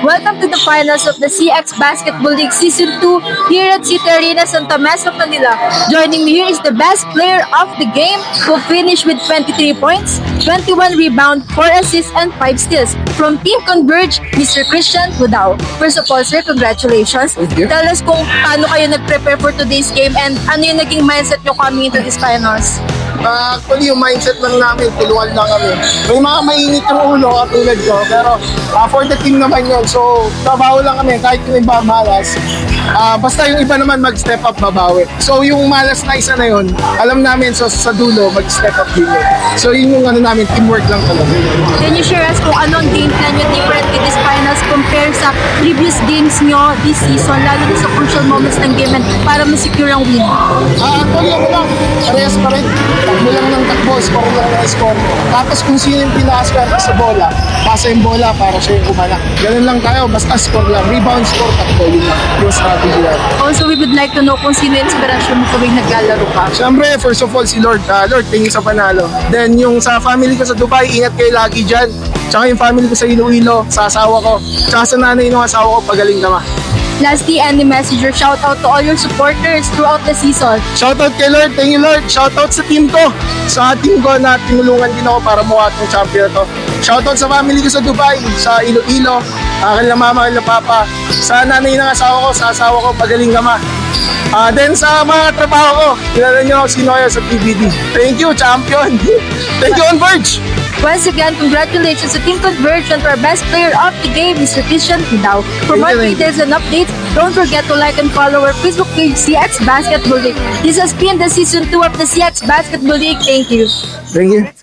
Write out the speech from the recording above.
Welcome to the finals of the CX Basketball League Season 2 here at City Arena, Santa Mesa, Manila. Joining me here is the best player of the game who finished with 23 points, 21 rebounds, 4 assists, and 5 steals. From Team Converge, Mr. Christian Hudao. First of all, sir, congratulations. Thank you. Tell us kung paano kayo nag-prepare for today's game and ano yung naging mindset nyo coming into these finals. Actually, yung mindset lang namin, tulungan lang kami. May mga mainit yung ulo katulad ko, pero for the team naman yun. So, trabaho lang kami kahit yung iba malas. Basta yung iba naman mag-step up, babawi. So, yung malas na isa na yun, alam namin sa dulo, mag-step up din yun. So, yun yung ano namin, teamwork lang talaga. Can you share us kung anong game plan nyo different with this finals compare sa previous games nyo this season, lalo na sa crucial moments ng game and para ma-secure ang win? Actually, ako lang, parehas pa rin. Takbo lang ng takbo, score lang ng score. Tapos kung sino yung pinakaswerte sa bola, pasa yung bola para siya yung kumana. Ganun lang tayo, basta score lang. Rebound, score, takbo, yun lang. Yung strategy yan. Also, we would like to know kung sino yung inspirasyon mo tuwing naglalaro ka. Siyempre, first of all, si Lord. Lord, tingin sa panalo. Then, yung sa family ko sa Dubai, ingat kayo lagi dyan. Tsaka yung family ko sa Iloilo, sa asawa ko. Tsaka sa nanay ng asawa ko, pagaling naman. Lastly, any message or shout out to all your supporters throughout the season? Shoutout kay Lord, thank you Lord. Shoutout sa team ko. Sa team ko na tinulungan din ako para mukha itong champion to. Shoutout sa family ko sa Dubai, sa Iloilo, kanila mama, kanila papa. Sa nanay ng asawa ko, sa asawa ko, pagaling kama. Then sa mga trabaho ko, kilala nyo sino kayo sa PBD. Thank you, champion. Thank you, Converge. Once again, congratulations to Team Converge and to our best player of the game, Mr. Christian Hudao. For more Thank you. details and updates, don't forget to like and follow our Facebook page, CX Basketball League. This has been the Season 2 of the CX Basketball League. Thank you. Thank you.